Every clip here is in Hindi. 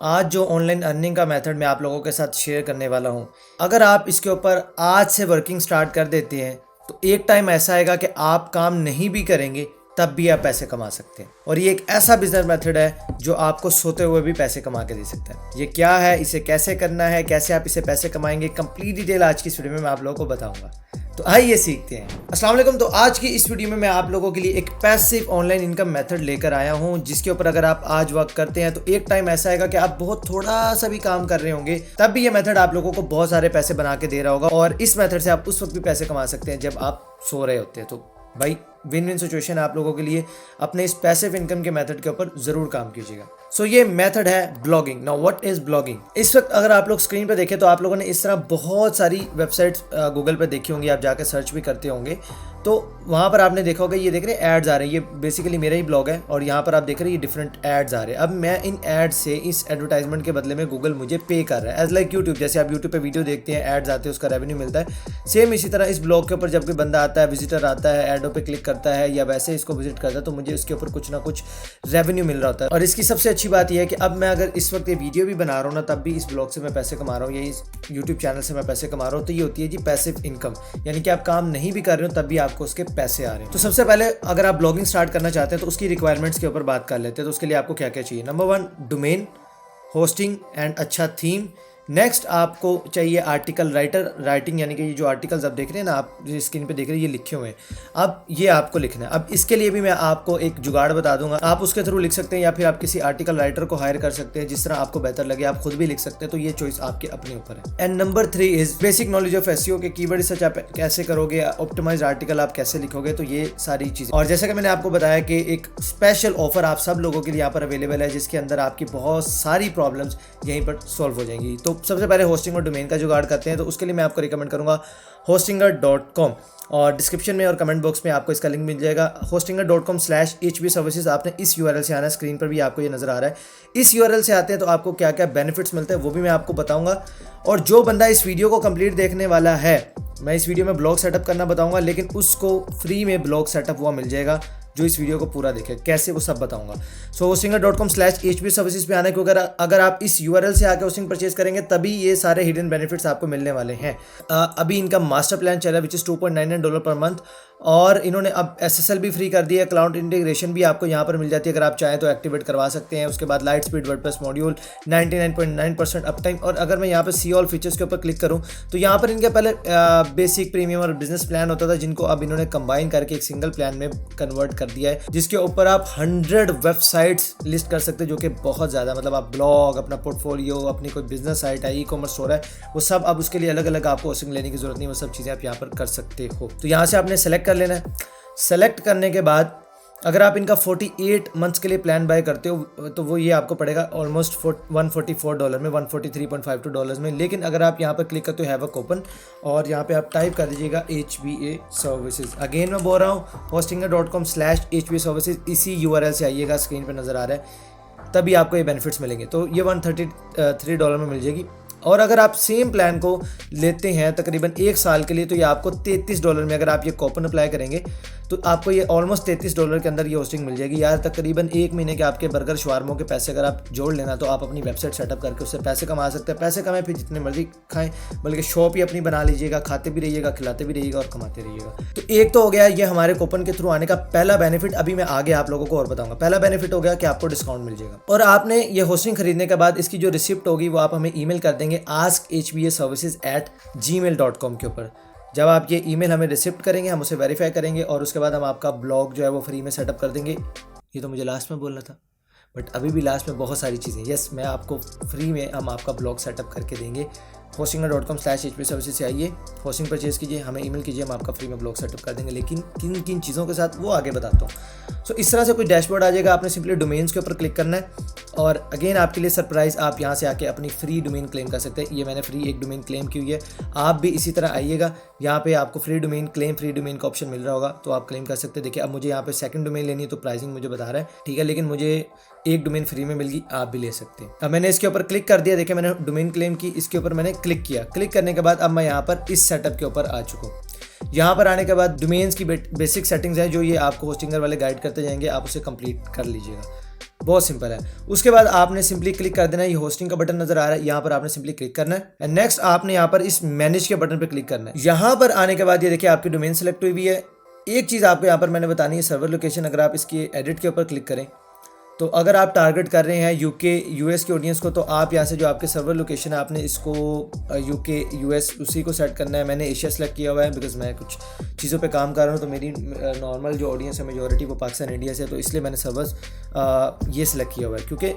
आज जो ऑनलाइन अर्निंग का मेथड मैं आप लोगों के साथ शेयर करने वाला हूँ, अगर आप इसके ऊपर आज से वर्किंग स्टार्ट कर देते हैं तो एक टाइम ऐसा आएगा कि आप काम नहीं भी करेंगे तब भी आप पैसे कमा सकते हैं। और ये एक ऐसा बिजनेस मेथड है जो आपको सोते हुए भी पैसे कमा के दे सकता है। ये क्या है, इसे कैसे करना है, कैसे आप इसे पैसे कमाएंगे, कंप्लीट डिटेल आज की इस वीडियो में मैं आप लोगों को बताऊंगा। तो आइए सीखते हैं। अस्सलाम वालेकुम। तो आज की इस वीडियो में मैं आप लोगों के लिए एक पैसिव ऑनलाइन इनकम मेथड लेकर आया हूं, जिसके ऊपर अगर आप आज वर्क करते हैं तो एक टाइम ऐसा आएगा कि आप बहुत थोड़ा सा भी काम कर रहे होंगे तब भी ये मेथड आप लोगों को बहुत सारे पैसे बना के दे रहा होगा। और इस मेथड से आप उस वक्त भी पैसे कमा सकते हैं जब आप सो रहे होते हैं। तो भाई विन विन सिचुएशन आप लोगों के लिए। अपने इस पैसिव इनकम के मेथड के ऊपर जरूर काम कीजिएगा। सो ये मेथड है blogging. Now what is blogging? इस वक्त अगर आप लोग स्क्रीन पे देखें तो आप लोगों ने इस तरह बहुत सारी वेबसाइट्स गूगल पे देखी होंगी, आप जाकर सर्च भी करते होंगे तो वहाँ पर आपने देखा होगा ये देख रहे हैं एड्स आ रहे हैं। ये बेसिकली मेरा ही ब्लॉग है और यहाँ पर आप देख रहे हैं ये डिफरेंट एड्स आ रहे हैं। अब मैं इन एड्स से, इस एडवर्टाइजमेंट के बदले में गूगल मुझे पे कर रहा है एज लाइक यूट्यूब। जैसे आप यूट्यूब पे वीडियो देखते हैं, एड्स आते हैं, उसका रेवेन्यू मिलता है। सेम इसी तरह इस ब्लॉग के ऊपर जब कोई बंदा आता है, विजिटर आता है, एडों पे क्लिक करता है या वैसे इसको विजिट करता है तो मुझे इसके ऊपर कुछ ना कुछ रेवेन्यू मिल रहा होता है। और इसकी सबसे अच्छी बात यह है कि अब मैं अगर इस वक्त ये वीडियो भी बना रहा हूँ ना तब भी इस ब्लॉग से मैं पैसे कमा रहा हूँ, या इस यूट्यूब चैनल से मैं पैसे कमा रहा हूँ। तो ये होती है जी पैसिव इनकम, यानी कि आप काम नहीं भी कर रहे हो तब भी आपको उसके पैसे आ रहे हैं। तो सबसे पहले अगर आप ब्लॉगिंग स्टार्ट करना चाहते हैं तो उसकी रिक्वायरमेंट्स के ऊपर बात कर लेते हैं। तो उसके लिए आपको क्या क्या चाहिए? नंबर 1 डोमेन, होस्टिंग एंड अच्छा थीम। नेक्स्ट आपको चाहिए आर्टिकल राइटर, राइटिंग, यानी कि ये जो आर्टिकल्स आप देख रहे हैं ना, आप जो स्क्रीन पे देख रहे हैं ये लिखे हुए हैं, अब ये आपको लिखना है। अब इसके लिए भी मैं आपको एक जुगाड़ बता दूंगा, आप उसके थ्रू लिख सकते हैं या फिर आप किसी आर्टिकल राइटर को हायर कर सकते हैं, जिस तरह आपको बेहतर लगे। आप खुद भी लिख सकते हैं, तो ये चॉइस आपके अपने ऊपर है। And number 3 is basic knowledge of SEO के कीवर्ड सर्च आप कैसे करोगे, ऑप्टिमाइज्ड आर्टिकल आप कैसे लिखोगे, तो ये सारी चीज़ें। और जैसा कि मैंने आपको बताया कि एक स्पेशल ऑफर आप सब लोगों के लिए यहाँ पर अवेलेबल है, जिसके अंदर आपकी बहुत सारी प्रॉब्लम्स यहीं पर सॉल्व हो जाएंगी। तो सबसे पहले होस्टिंग और डोमेन का जुगाड़ करते हैं। तो उसके लिए मैं आपको रिकमेंड करूंगा hostinger.com, और डिस्क्रिप्शन में और कमेंट बॉक्स में आपको इसका लिंक मिल जाएगा। hostinger.com/hb services. आपने इस यूआरएल से आना है, स्क्रीन पर भी आपको ये नजर आ रहा है। इस यूआरएल से आते हैं तो आपको क्या क्या बेनिफिट्स मिलते हैं वो भी मैं आपको बताऊंगा। और जो बंदा इस वीडियो को कंप्लीट देखने वाला है, मैं इस वीडियो में ब्लॉग सेटअप करना बताऊंगा, लेकिन उसको फ्री में ब्लॉग सेटअप हुआ मिल जाएगा जो इस वीडियो को पूरा देखे। कैसे वो सब बताऊंगा। सो hostinger.com/hb सर्विसेज पे आना है, क्योंकि अगर आप इस यूआरएल से आके होस्टिंग परचेज करेंगे तभी ये सारे हिडन बेनिफिट्स आपको मिलने वाले हैं। अभी इनका मास्टर प्लान चल रहा है विच इज $2.99 पर मंथ, और इन्होंने अब SSL भी फ्री कर दिया है। क्लाउड इंटीग्रेशन भी आपको यहाँ पर मिल जाती है, अगर आप चाहें तो एक्टिवेट करवा सकते हैं। उसके बाद light speed WordPress module, 99.9% up time. और अगर मैं यहाँ पर सी ऑल फीचर्स के ऊपर क्लिक करूँ तो यहाँ पर इनके पहले बेसिक, प्रीमियम और बिजनेस प्लान होता था, जिनको अब इन्होंने कंबाइन करके एक सिंगल प्लान में कन्वर्ट कर दिया है, जिसके ऊपर आप 100 वेबसाइट्स लिस्ट कर सकते हैं, जो कि बहुत ज़्यादा, मतलब आप ब्लॉग, अपना पोर्टफोलियो, अपनी कोई बिजनेस साइट है, ई-कॉमर्स स्टोर है, वो सब अब उसके लिए अलग अलग आपको होस्टिंग लेने की जरूरत नहीं, वो सब चीज़ें आप यहाँ पर कर सकते हो। तो यहाँ से आपने सेलेक्ट कर लेना है। सेलेक्ट करने के बाद अगर आप इनका 48 मंथ्स के लिए प्लान बाय करते हो तो वो ये आपको पड़ेगा ऑलमोस्ट $144 में, $143.52 में। लेकिन अगर आप यहाँ पर क्लिक करते हो हैव अ कूपन और यहाँ पे आप टाइप कर दीजिएगा HBA सर्विसेज। अगेन मैं बोल रहा हूँ hostinger.com/HBA सर्विसेज, इसी यूआरएल से आइएगा, स्क्रीन पर नज़र आ रहा है, तभी आपको ये बेनिफिट्स मिलेंगे। तो ये $133 में मिल जाएगी। और अगर आप सेम प्लान को लेते हैं तकरीबन 1 साल के लिए तो ये आपको $33 में, अगर आप ये कूपन अप्लाई करेंगे तो आपको ये ऑलमोस्ट $33 के अंदर ये होस्टिंग मिल जाएगी। यार तकरीबन 1 महीने के आपके बर्गर शवारमों के पैसे अगर आप जोड़ लेना तो आप अपनी वेबसाइट सेटअप करके उससे पैसे कमा सकते हैं। पैसे कमाएं फिर जितने मर्जी खाएं, बल्कि शॉप ही अपनी बना लीजिएगा, खाते भी रहिएगा, खिलाते भी रहिएगा और कमाते रहिएगा। तो एक तो हो गया ये हमारे कूपन के थ्रू आने का पहला बेनिफिट। अभी मैं आगे आप लोगों को और बताऊंगा। पहला बेनिफिट हो गया कि आपको डिस्काउंट मिल जाएगा। और आपने ये होस्टिंग खरीदने के बाद इसकी जो रिसिप्ट होगी वो आप हमें ईमेल कर देंगे askhbaservices@gmail.com के ऊपर। जब आप ये ईमेल हमें रिसिप्ट करेंगे, हम उसे वेरीफाई करेंगे और उसके बाद हम आपका ब्लॉग जो है वो फ्री में सेटअप कर देंगे। ये तो मुझे लास्ट में बोलना था, बट अभी भी लास्ट में बहुत सारी चीज़ें। यस, मैं आपको फ्री में हम आपका ब्लॉग सेटअप करके देंगे। hostinger.com/hb सर्विसेज से आइए, होस्टिंग परचेज कीजिए, हमें ईमेल कीजिए, हम आपका फ्री में ब्लॉग सेटअप कर देंगे। लेकिन किन किन चीज़ों के साथ वो आगे बताता हूँ। सो इस तरह से कोई डैशबोर्ड आ जाएगा, आपने सिंपली डोमेन्स के ऊपर क्लिक करना है और अगेन आपके लिए सरप्राइज, आप यहाँ से आके अपनी फ्री डोमेन क्लेम कर सकते हैं। ये मैंने फ्री एक डोमेन क्लेम की हुई है, आप भी इसी तरह आइएगा। यहाँ पे आपको free domain claim, free domain का ऑप्शन मिल रहा होगा, तो आप क्लेम कर सकते हैं। देखिए अब मुझे यहाँ पे सेकंड डोमेन लेनी है तो प्राइसिंग मुझे बता रहा है, ठीक है, लेकिन मुझे एक डोमेन फ्री में मिल गई, आप भी ले सकते हैं। अब मैंने इसके ऊपर क्लिक कर दिया, देखिए मैंने डोमेन क्लेम की, इसके ऊपर मैंने क्लिक किया। क्लिक करने के बाद अब मैं यहाँ पर इस सेटअप के ऊपर आ चुका हूँ। यहाँ पर आने के बाद डोमेन्स की बेसिक सेटिंग्स है जो ये आपको होस्टिंगर वाले गाइड करते जाएंगे, आप उसे कंप्लीट कर लीजिएगा। बहुत सिंपल है। उसके बाद आपने सिंपली क्लिक कर देना है, ये होस्टिंग का बटन नजर आ रहा है, यहाँ पर आपने सिंपली क्लिक करना है एंड नेक्स्ट आपने यहाँ पर इस मैनेज के बटन पर क्लिक करना है। यहाँ पर आने के बाद ये देखिए आपकी डोमेन सेलेक्ट हुई है। एक चीज़ आपको यहाँ पर मैंने बतानी है, सर्वर लोकेशन। अगर आप इसकी एडिट के ऊपर क्लिक करें तो अगर आप टारगेट कर रहे हैं यूके यूएस की ऑडियंस को, तो आप यहाँ से जो आपके सर्वर लोकेशन है आपने इसको यूके यूएस उसी को सेट करना है। मैंने एशिया सेलेक्ट किया हुआ है बिकॉज मैं कुछ चीज़ों पे काम कर रहा हूँ, तो मेरी नॉर्मल जो ऑडियंस है मेजॉरिटी वो पाकिस्तान इंडिया से है, तो इसलिए मैंने सर्वर्स ये सिलेक्ट किया हुआ है, क्योंकि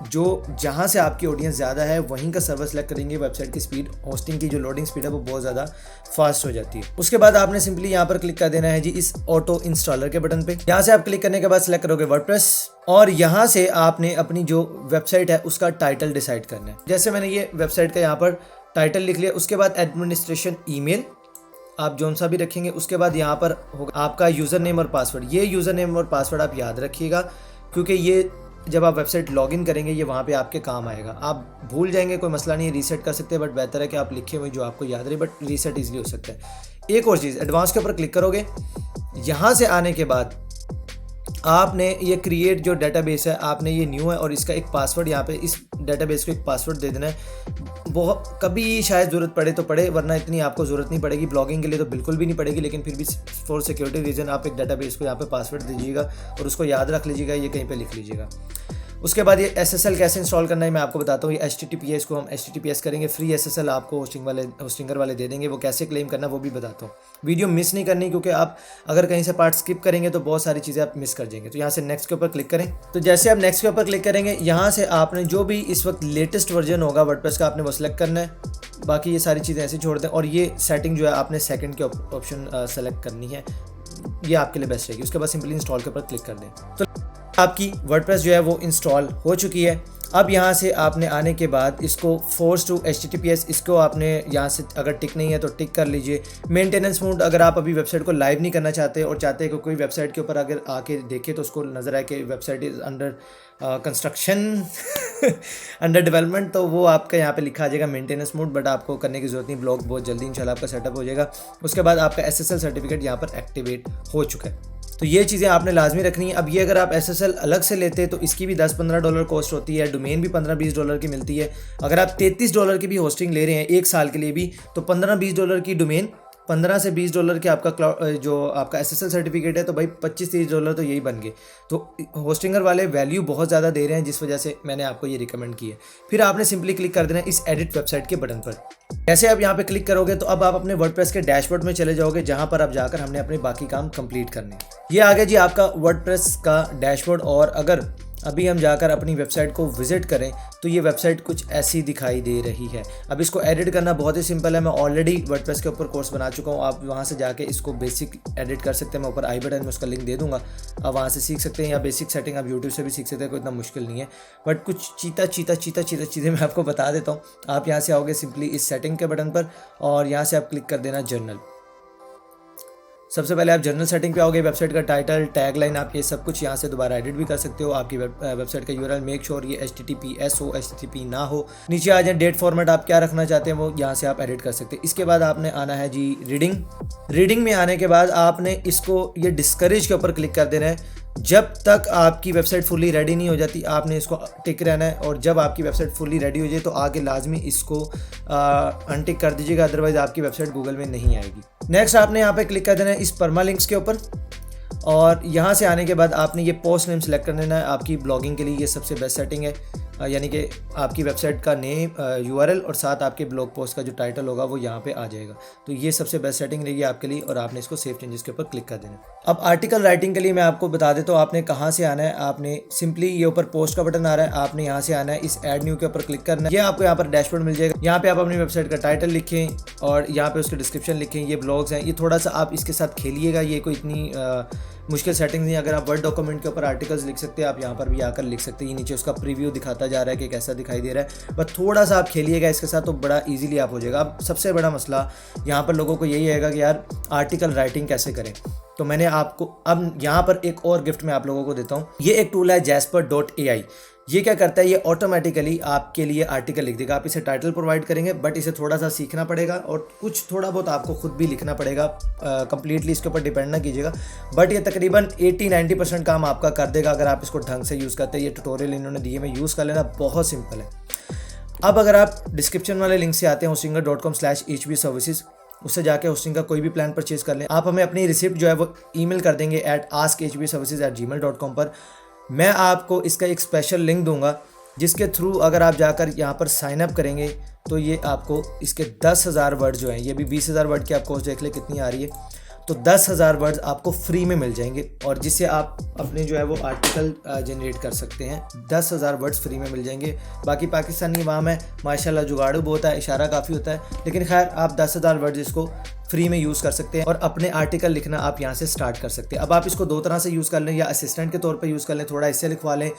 जो जहाँ से आपकी ऑडियंस ज़्यादा है वहीं का सर्वर सेलेक्ट करेंगे। वेबसाइट की स्पीड, होस्टिंग की जो लोडिंग स्पीड है वो बहुत ज़्यादा फास्ट हो जाती है। उसके बाद आपने सिंपली यहाँ पर क्लिक कर देना है जी इस ऑटो इंस्टॉलर के बटन पे। यहाँ से आप क्लिक करने के बाद सेलेक्ट करोगे वर्डप्रेस और यहाँ से आपने अपनी जो वेबसाइट है उसका टाइटल डिसाइड करना है। जैसे मैंने ये वेबसाइट का यहाँ पर टाइटल लिख लिया, उसके बाद एडमिनिस्ट्रेशन ईमेल आप जौन सा भी रखेंगे, उसके बाद यहाँ पर होगा आपका यूज़र नेम और पासवर्ड। ये यूज़र नेम और पासवर्ड आप याद रखिएगा, क्योंकि ये जब आप वेबसाइट लॉगिन करेंगे ये वहाँ पे आपके काम आएगा। आप भूल जाएंगे कोई मसला नहीं, रीसेट कर सकते हैं, बट बेहतर है कि आप लिखे हुए जो आपको याद रहे, बट रीसेट इजीली हो सकता है। एक और चीज़, एडवांस के ऊपर क्लिक करोगे, यहाँ से आने के बाद आपने ये क्रिएट जो डेटाबेस है आपने ये न्यू है और इसका एक पासवर्ड, यहाँ पे इस डेटाबेस को एक पासवर्ड दे देना है। बहुत कभी शायद ज़रूरत पड़े तो पड़े, वरना इतनी आपको ज़रूरत नहीं पड़ेगी। ब्लॉगिंग के लिए तो बिल्कुल भी नहीं पड़ेगी, लेकिन फिर भी फॉर सिक्योरिटी रीज़न आप एक डेटाबेस को यहाँ पे पासवर्ड दीजिएगा और उसको याद रख लीजिएगा, ये कहीं पे लिख लीजिएगा। उसके बाद ये SSL कैसे इंस्टॉल करना है मैं आपको बताता हूँ। ये HTTPS को हम HTTPS करेंगे, फ्री SSL आपको होस्टिंगर वाले दे देंगे। वो कैसे क्लेम करना वो भी बताता हूँ। वीडियो मिस नहीं करनी, क्योंकि आप अगर कहीं से पार्ट स्किप करेंगे तो बहुत सारी चीज़ें आप मिस कर जाएंगे। तो यहाँ से नेक्स्ट के ऊपर क्लिक करें। तो जैसे आप नेक्स्ट के ऊपर क्लिक करेंगे, यहाँ से आपने जो भी इस वक्त लेटेस्ट वर्जन होगा वर्डप्रेस का आपने वो सिलेक्ट करना है। बाकी ये सारी चीज़ें ऐसे छोड़ दें और ये सेटिंग जो है आपने सेकंड के ऑप्शन सेलेक्ट करनी है, ये आपके लिए बेस्ट रहेगी। उसके बाद सिंपली इंस्टॉल के ऊपर क्लिक कर दें। तो आपकी वर्डप्रेस जो है वो इंस्टॉल हो चुकी है। अब यहाँ से आपने आने के बाद इसको फोर्स टू HTTPS इसको आपने यहाँ से अगर टिक नहीं है तो टिक कर लीजिए। मेंटेनेंस मोड, अगर आप अभी वेबसाइट को लाइव नहीं करना चाहते और चाहते हैं कि कोई वेबसाइट के ऊपर अगर आके देखे तो उसको नज़र आए कि website is under construction under development, तो वो आपका यहाँ पे लिखा आ जाएगा मेंटेनेंस मोड, बट आपको करने की ज़रूरत नहीं। ब्लॉग बहुत जल्दी इंशाल्लाह आपका सेटअप हो जाएगा। उसके बाद आपका SSL सर्टिफिकेट यहाँ पर एक्टिवेट हो चुका है। तो ये चीज़ें आपने लाजमी रखनी है। अब ये अगर आप SSL अलग से लेते हैं तो इसकी भी $10-15 कॉस्ट होती है, डोमेन भी $15-20 की मिलती है। अगर आप $33 की भी होस्टिंग ले रहे हैं एक साल के लिए भी, तो $15-20 की डोमेन, $15 से $20 के आपका जो आपका SSL सर्टिफिकेट है, तो भाई $25-30 तो यही बन गए। तो होस्टिंगर वाले वैल्यू बहुत ज़्यादा दे रहे हैं, जिस वजह से मैंने आपको ये रिकमेंड की है। फिर आपने सिंपली क्लिक कर देना है इस एडिट वेबसाइट के बटन पर। जैसे आप यहाँ पे क्लिक करोगे तो अब आप अपने वर्डप्रेस के डैशबोर्ड में चले जाओगे, जहाँ पर आप जाकर हमने अपने बाकी काम कंप्लीट करने हैं। ये आ गया जी आपका वर्डप्रेस का डैशबोर्ड। और अगर अभी हम जाकर अपनी वेबसाइट को विजिट करें तो ये वेबसाइट कुछ ऐसी दिखाई दे रही है। अब इसको एडिट करना बहुत ही सिंपल है। मैं ऑलरेडी वर्डप्रेस के ऊपर कोर्स बना चुका हूँ, आप वहाँ से जाके इसको बेसिक एडिट कर सकते हैं। मैं ऊपर आई बटन में उसका लिंक दे दूँगा, आप वहाँ से सीख सकते हैं, या बेसिक सेटिंग आप यूट्यूब से भी सीख सकते हैं, कोई इतना मुश्किल नहीं है। बट कुछ चीता चीज़ें मैं आपको बता देता हूँ। आप यहाँ से आओगे सिंपली इस सेटिंग के बटन पर और यहाँ से आप क्लिक कर देना जर्नल। सबसे पहले आप जनरल सेटिंग पे आओगे, वेबसाइट का टाइटल, टैगलाइन, आप ये सब कुछ यहाँ से दोबारा एडिट भी कर सकते हो। आपकी वेबसाइट का URL मेक श्योर ये HTTPS हो, HTTP ना हो। नीचे आ जाए डेट फॉर्मेट आप क्या रखना चाहते हैं वो यहाँ से आप एडिट कर सकते हैं। इसके बाद आपने आना है जी रीडिंग में आने के बाद आपने इसको ये डिस्करेज के ऊपर क्लिक कर देना है। जब तक आपकी वेबसाइट फुली रेडी नहीं हो जाती आपने इसको टिक रहना है, और जब आपकी वेबसाइट फुली रेडी हो जाए तो आगे लाजमी इसको अनटिक कर दीजिएगा, अदरवाइज आपकी वेबसाइट गूगल में नहीं आएगी। नेक्स्ट आपने यहाँ पे क्लिक कर देना है इस परमालिंक्स के ऊपर, और यहाँ से आने के बाद आपने ये पोस्ट नेम सेलेक्ट कर देना है। आपकी ब्लॉगिंग के लिए ये सबसे बेस्ट सेटिंग है, यानी कि आपकी वेबसाइट का नेम, URL और साथ आपके ब्लॉग पोस्ट का जो टाइटल होगा वो यहाँ पे आ जाएगा। तो ये सबसे बेस्ट सेटिंग रहेगी आपके लिए, और आपने इसको सेव चेंजेस के ऊपर क्लिक कर देना है। अब आर्टिकल राइटिंग के लिए मैं आपको बता देता हूँ आपने कहाँ से आना है। आपने सिंपली ये ऊपर पोस्ट का बटन आ रहा है, आपने यहाँ से आना है इस ऐड न्यू के ऊपर क्लिक करना है। ये आपको यहाँ पर डैशबोर्ड मिल जाएगा। यहाँ पे आप अपनी वेबसाइट का टाइटल लिखें और यहाँ पे उसके डिस्क्रिप्शन लिखें। ये ब्लॉग्स हैं, ये थोड़ा सा आप इसके साथ खेलिएगा, ये कोई इतनी मुश्किल सेटिंग नहीं। अगर आप वर्ड डॉक्यूमेंट के ऊपर आर्टिकल्स लिख सकते हैं, आप यहाँ पर भी आकर लिख सकते हैं। ये नीचे उसका प्रीव्यू दिखाता जा रहा है कि कैसा दिखाई दे रहा है, बस थोड़ा सा आप खेलिएगा इसके साथ तो बड़ा इजीली आप हो जाएगा। अब सबसे बड़ा मसला यहाँ पर लोगों को यही आएगा कि यार आर्टिकल राइटिंग कैसे करें, तो मैंने आपको अब यहाँ पर एक और गिफ्ट मैं आप लोगों को देता हूँ। ये एक टूल है jasper.ai। ये क्या करता है, ये ऑटोमेटिकली आपके लिए आर्टिकल लिख देगा। आप इसे टाइटल प्रोवाइड करेंगे, बट इसे थोड़ा सा सीखना पड़ेगा और कुछ थोड़ा बहुत आपको खुद भी लिखना पड़ेगा। कंप्लीटली इसके ऊपर डिपेंड ना कीजिएगा, बट ये तकरीबन 80-90% काम आपका कर देगा अगर आप इसको ढंग से यूज़ करते हैं। ये ट्यूटोरियल इन्होंने दिए में यूज़ कर लेना, बहुत सिंपल है। अब अगर आप डिस्क्रिप्शन वाले लिंक से आते हैं hostinger.com/hbservices, उससे जाके होस्टिंग का कोई भी प्लान परचेज कर लें। आप हमें अपनी रिसिप्ट जो है वो ईमेल कर देंगे @askhbservices@gmail.com पर। मैं आपको इसका एक स्पेशल लिंक दूंगा जिसके थ्रू अगर आप जाकर यहाँ पर साइन अप करेंगे तो ये आपको इसके 10,000 वर्ड जो हैं, ये भी 20,000 वर्ड की आप कोर्स देख ले कितनी आ रही है, तो 10,000 वर्ड्स आपको फ्री में मिल जाएंगे और जिससे आप अपने जो है वो आर्टिकल जनरेट कर सकते हैं। 10,000 वर्ड्स फ्री में मिल जाएंगे। बाकी पाकिस्तानी इमाम है माशाल्लाह, जुगाड़ू बहुत है, इशारा काफ़ी होता है, लेकिन खैर आप 10,000 वर्ड्स इसको फ्री में यूज़ कर सकते हैं और अपने आर्टिकल लिखना आप यहाँ से स्टार्ट कर सकते हैं। अब आप इसको दो तरह से यूज़ कर लें, या असिस्टेंट के तौर पे यूज़ कर लें, थोड़ा इससे लिखवा लें,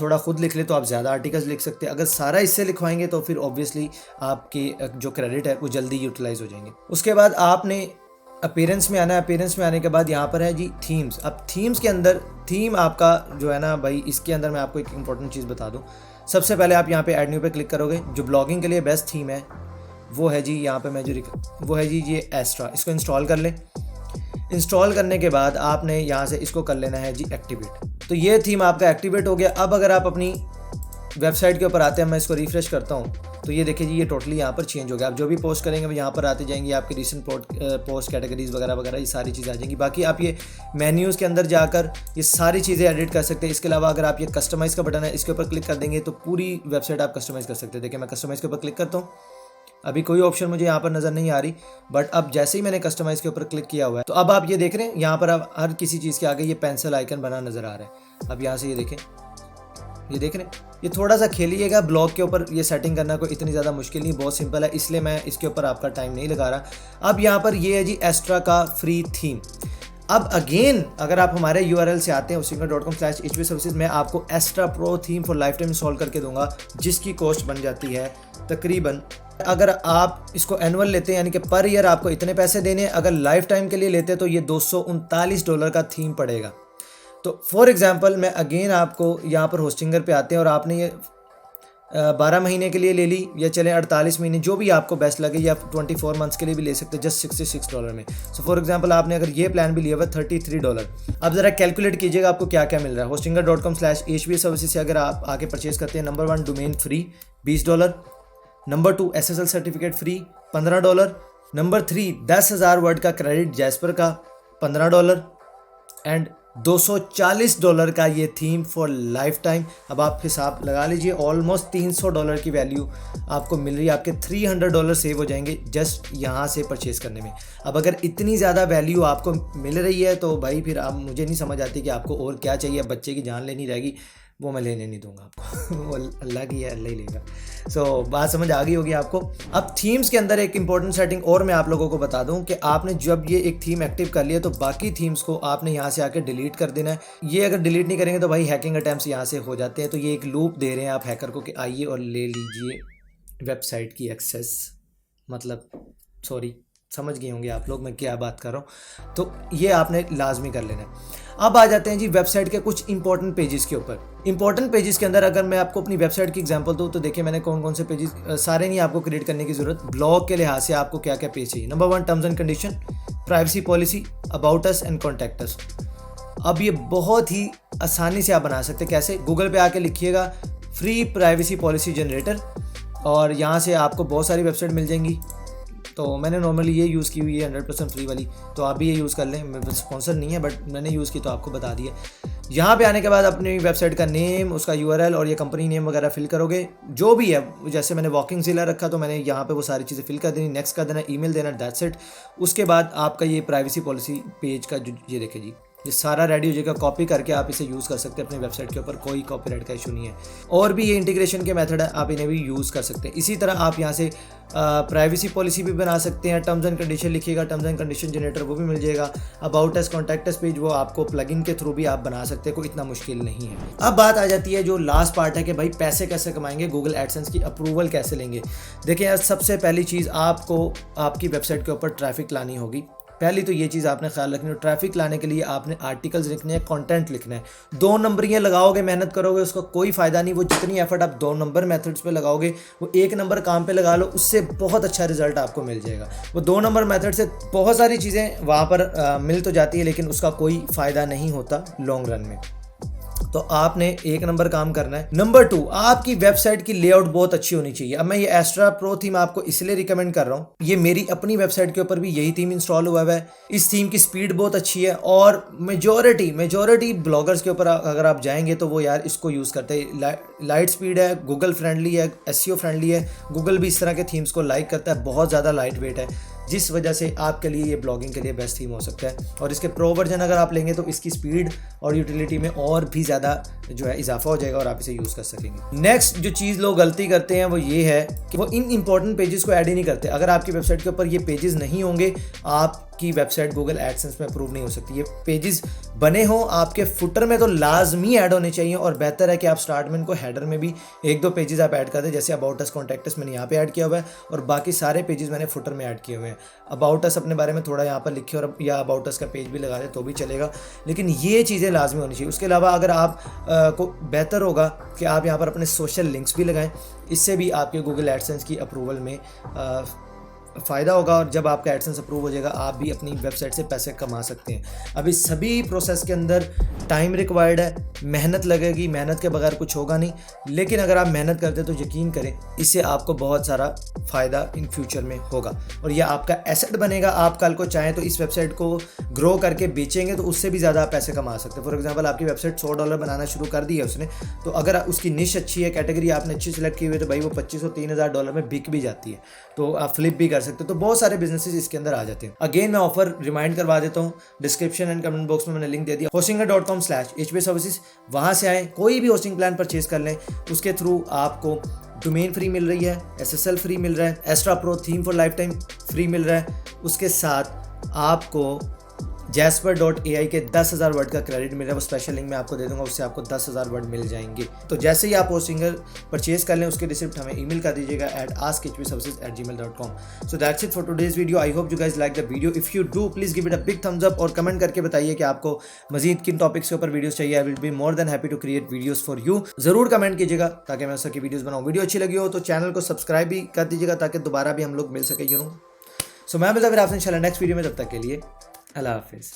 थोड़ा खुद लिख लें तो आप ज़्यादा आर्टिकल्स लिख सकते हैं। अगर सारा इससे लिखवाएंगे तो फिर ऑब्वियसली आपकी जो क्रेडिट है वो जल्दी यूटिलाइज हो जाएंगे। उसके बाद आपने अपीयरेंस में आना है। अपीयरेंस में आने के बाद यहाँ पर है जी थीम्स। अब थीम्स के अंदर थीम आपका जो है ना भाई, इसके अंदर मैं आपको एक इंपॉर्टेंट चीज़ बता दूँ। सबसे पहले आप यहाँ पे ऐड न्यू पे क्लिक करोगे। जो ब्लॉगिंग के लिए बेस्ट थीम है वो है जी यहाँ पे मैं जो वो है जी ये एस्ट्रा। इसको इंस्टॉल कर लें। इंस्टॉल करने के बाद आपने यहाँ से इसको कर लेना है जी एक्टिवेट। तो ये थीम आपका एक्टिवेट हो गया। अब अगर आप अपनी वेबसाइट के ऊपर आते हैं, मैं इसको रिफ्रेश करता हूँ तो ये देखिए जी ये टोटली यहाँ पर चेंज हो गया। आप जो भी पोस्ट करेंगे वो यहाँ पर आते जाएंगे, आपकी रिसेंट पोस्ट कैटेगरीज वगैरह वगैरह ये सारी चीज़ें आ जाएंगी। बाकी आप ये मेन्यूज़ के अंदर जाकर ये सारी चीज़ें एडिट कर सकते हैं। इसके अलावा अगर आप ये कस्टमाइज़ का बटन है इसके ऊपर क्लिक कर देंगे तो पूरी वेबसाइट आप कस्टमाइज़ कर सकते हैं। देखिए मैं कस्टमाइज़ के ऊपर क्लिक करता हूँ, अभी कोई ऑप्शन मुझे यहाँ पर नज़र नहीं आ रही, बट अब जैसे ही मैंने कस्टमाइज़ के ऊपर क्लिक किया हुआ है तो अब आप ये देख रहे हैं यहाँ पर अब हर किसी चीज़ के आगे ये पेंसिल आइकन बना नज़र आ रहा है। अब यहाँ से ये देखें, ये देख रहे हैं, ये थोड़ा सा खेलिएगा। ब्लॉग के ऊपर ये सेटिंग करना कोई इतनी ज़्यादा मुश्किल नहीं, बहुत सिंपल है, इसलिए मैं इसके ऊपर आपका टाइम नहीं लगा रहा। अब यहाँ पर ये है जी एस्ट्रा का फ्री थीम। अब अगेन अगर आप हमारे URL से आते हैं hostinger.com/hbservices, मैं आपको Astra pro theme for lifetime install करके दूंगा जिसकी कॉस्ट बन जाती है तकरीबन, अगर आप इसको एनुअल लेते हैं यानी कि पर ईयर आपको इतने पैसे देने, अगर लाइफ टाइम के लिए लेते हैं तो ये $239 का थीम पड़ेगा। तो फॉर एग्जांपल मैं अगेन आपको यहाँ पर होस्टिंगर पे आते हैं और आपने ये 12 महीने के लिए ले ली या चले 48 महीने, जो भी आपको बेस्ट लगे, या 24 मंथ्स के लिए भी ले सकते हैं जस्ट $66 में। सो फॉर एग्जांपल आपने अगर ये प्लान भी लिया हुआ $33। अब ज़रा कैलकुलेट कीजिएगा आपको क्या क्या मिल रहा है। hostinger.com/hbservices से अगर आप आके परचेज करते हैं, number 1 domain free $20, number 2 SSL certificate free $15, number 3 10,000 word का क्रेडिट जैस्पर का $15 एंड $240 का ये थीम फॉर लाइफ टाइम। अब आप हिसाब लगा लीजिए, ऑलमोस्ट $300 की वैल्यू आपको मिल रही है। आपके $300 सेव हो जाएंगे जस्ट यहाँ से परचेज़ करने में। अब अगर इतनी ज़्यादा वैल्यू आपको मिल रही है तो भाई फिर आप, मुझे नहीं समझ आती कि आपको और क्या चाहिए। अब बच्चे की जान लेनी रहेगी, वो मैं लेने नहीं दूंगा आपको वो अल्लाह की है, अल्लाह ही लेगा। सो बात समझ आ गई होगी आपको। अब थीम्स के अंदर एक इंपॉर्टेंट सेटिंग और मैं आप लोगों को बता दूं कि आपने जब ये एक थीम एक्टिव कर लिया तो बाकी थीम्स को आपने यहाँ से आके डिलीट कर देना है। ये अगर डिलीट नहीं करेंगे तो भाई हैकिंग अटैम्प्ट्स यहाँ से हो जाते हैं। तो ये एक लूप दे रहे हैं आप हैकर को कि आइए और ले लीजिए वेबसाइट की एक्सेस, मतलब सॉरी समझ गए होंगे आप लोग मैं क्या बात कर रहा हूँ। तो ये आपने लाजमी कर लेना है। अब आ जाते हैं जी वेबसाइट के कुछ इंपॉर्टेंट पेजेस के ऊपर। इंपॉर्टेंट पेजेस के अंदर अगर मैं आपको अपनी वेबसाइट की एग्जांपल दूँ तो देखिए मैंने कौन कौन से पेजेस, सारे नहीं आपको क्रिएट करने की ज़रूरत। ब्लॉग के लिहाज से आपको क्या क्या पेज चाहिए। Number 1 terms and condition, privacy policy, about us and contact us. अब ये बहुत ही आसानी से आप बना सकते हैं। कैसे? गूगल पे आके लिखिएगा फ्री प्राइवेसी पॉलिसी जनरेटर और यहाँ से आपको बहुत सारी वेबसाइट मिल जाएंगी। तो मैंने नॉर्मली ये यूज़ की हुई है 100% फ्री वाली, तो आप भी ये यूज़ कर लें। मेरा स्पॉन्सर नहीं है बट मैंने यूज़ की तो आपको बता दिया। यहाँ पे आने के बाद अपनी वेबसाइट का नेम, उसका URL और ये कंपनी नेम वगैरह फिल करोगे जो भी है। जैसे मैंने वॉकिंग ज़िला रखा तो मैंने यहाँ पे वो सारी चीज़ें फिल कर देनी, नेक्स्ट कर देना, ईमेल देना, दैट्स इट। उसके बाद आपका ये प्राइवेसी पॉलिसी पेज का जो ये देखे जी ये सारा रेडी हो जाएगा। कॉपी करके आप इसे यूज़ कर सकते हैं अपनी वेबसाइट के ऊपर, कोई कॉपीराइट का इशू नहीं है। और भी ये इंटीग्रेशन के मेथड है, आप इन्हें भी यूज़ कर सकते हैं। इसी तरह आप यहाँ से प्राइवेसी पॉलिसी भी बना सकते हैं। टर्म्स एंड कंडीशन लिखिएगा, टर्म्स एंड कंडीशन जनरेटर वो भी मिल जाएगा। About us, contact us page वो आपको प्लगइन के थ्रू भी आप बना सकते हैं, कोई इतना मुश्किल नहीं है। अब बात आ जाती है जो लास्ट पार्ट है कि भाई पैसे कैसे कमाएंगे, गूगल एडसेंस की अप्रूवल कैसे लेंगे। देखिए सबसे पहली चीज़ आपको आपकी वेबसाइट के ऊपर ट्रैफिक लानी होगी। पहली तो ये चीज़ आपने ख्याल रखनी है। ट्रैफिक लाने के लिए आपने आर्टिकल्स लिखने हैं, कंटेंट लिखना है। 2 नंबरियाँ लगाओगे, मेहनत करोगे, उसका कोई फ़ायदा नहीं। वो जितनी एफर्ट आप 2 नंबर मेथड्स पे लगाओगे, वो 1 नंबर काम पे लगा लो, उससे बहुत अच्छा रिजल्ट आपको मिल जाएगा। वो 2 नंबर मेथड से बहुत सारी चीज़ें वहाँ पर मिल तो जाती है, लेकिन उसका कोई फ़ायदा नहीं होता लॉन्ग रन में। तो आपने 1 नंबर काम करना है। नंबर 2, आपकी वेबसाइट की लेआउट बहुत अच्छी होनी चाहिए। अब मैं ये एस्ट्रा प्रो थीम आपको इसलिए रिकमेंड कर रहा हूँ, ये मेरी अपनी वेबसाइट के ऊपर भी यही थीम इंस्टॉल हुआ है। इस थीम की स्पीड बहुत अच्छी है और मेजॉरिटी ब्लॉगर्स के ऊपर अगर आप जाएंगे तो वो यार इसको यूज़ करते हैं। लाइट स्पीड है, गूगल फ्रेंडली है, एसईओ फ्रेंडली है। गूगल भी इस तरह के थीम्स को लाइक करता है, बहुत ज़्यादा लाइट वेट है, जिस वजह से आपके लिए ये ब्लॉगिंग के लिए बेस्ट थीम हो सकता है। और इसके प्रो वर्जन अगर आप लेंगे तो इसकी स्पीड और यूटिलिटी में और भी ज़्यादा जो है इजाफा हो जाएगा और आप इसे यूज़ कर सकेंगे। नेक्स्ट जो चीज़ लोग गलती करते हैं वो ये है कि वो इन इंपॉर्टेंट पेजेस को ऐड ही नहीं करते। अगर आपकी वेबसाइट के ऊपर ये पेजेस नहीं होंगे, आपकी वेबसाइट गूगल एडसेंस में अप्रूव नहीं हो सकती। ये पेजेस बने हों, आपके फुटर में तो लाजमी ऐड होने चाहिए, और बेहतर है कि आप स्टार्ट में इनको हेडर में भी 1-2 पेजेस आप ऐड कर दें। जैसे अबाउट अस, कॉन्टैक्ट अस मैंने यहाँ पे ऐड किया हुआ है, और बाकी सारे पेजेस मैंने फुटर में ऐड किए हुए हैं। अबाउट अस अपने बारे में थोड़ा यहाँ पर लिखे, और या अबाउट अस का पेज भी लगा दें तो भी चलेगा, लेकिन ये चीज़ें लाजमी होनी चाहिए। उसके अलावा अगर आप को बेहतर होगा कि आप यहाँ पर अपने सोशल लिंक्स भी लगाएं, इससे भी आपके गूगल एडसेंस की अप्रूवल में फ़ायदा होगा, और जब आपका एडसेंस अप्रूव हो जाएगा आप भी अपनी वेबसाइट से पैसे कमा सकते हैं। अब इस सभी प्रोसेस के अंदर टाइम रिक्वायर्ड है, मेहनत लगेगी, मेहनत के बगैर कुछ होगा नहीं, लेकिन अगर आप मेहनत करते हैं तो यकीन करें इससे आपको बहुत सारा फ़ायदा इन फ्यूचर में होगा, और यह आपका एसेट बनेगा। आप कल को चाहें तो इस वेबसाइट को ग्रो करके बेचेंगे तो उससे भी ज़्यादा आप पैसे कमा सकते हैं। फॉर एग्जाम्पल, आपकी वेबसाइट $100 बनाना शुरू कर दी है उसने, तो अगर उसकी निश अच्छी है, कैटेगरी आपने अच्छी सेलेक्ट की हुई है, तो भाई वो $2500-3000 में बिक भी जाती है, तो आप फ्लिप भी कर सकते हो। तो बहुत सारे बिजनेसेस इसके अंदर आ जाते हैं। अगेन मैं ऑफर रिमाइंड करवा देता हूँ, डिस्क्रिप्शन एंड कमेंट बॉक्स में मैंने लिंक दे दिया, hostingr.com/hba services। वहाँ से आए, कोई भी होस्टिंग प्लान परचेज कर लें, उसके थ्रू आपको डोमेन फ्री मिल रही है, SSL फ्री मिल रहा है, Astra pro theme for lifetime free मिल रहा है, उसके साथ आपको jasper.ai के 10,000 वर्ड का क्रेडिट मिल रहा है। वो स्पेशल लिंक मैं आपको दे दूंगा, उससे आपको 10,000 वर्ड मिल जाएंगे। तो जैसे ही आप होस्टिंगर परचेज कर लें, उसके रिसिप्ट हमें ईमेल कर दीजिएगा at askhbservices@gmail.com। So that's it for today's video. I hope you guys like the video. If you do, please give it a big thumbs up और कमेंट करके बताइए कि आपको मजीद किन टॉपिक्स के ऊपर वीडियोस चाहिए। I will be more than happy to create videos for you. जरूर कमेंट कीजिएगा ताकि मैं उस की वीडियोस बनाऊँ। वीडियो अच्छी लगी हो तो चैनल को सब्सक्राइब भी कर दीजिएगा ताकि दोबारा भी हम लोग मिल सके। सो मैं मिलता फिर आपसे इंशाल्लाह नेक्स्ट वीडियो में, तब तक के लिए अल्लाह हाफिज़।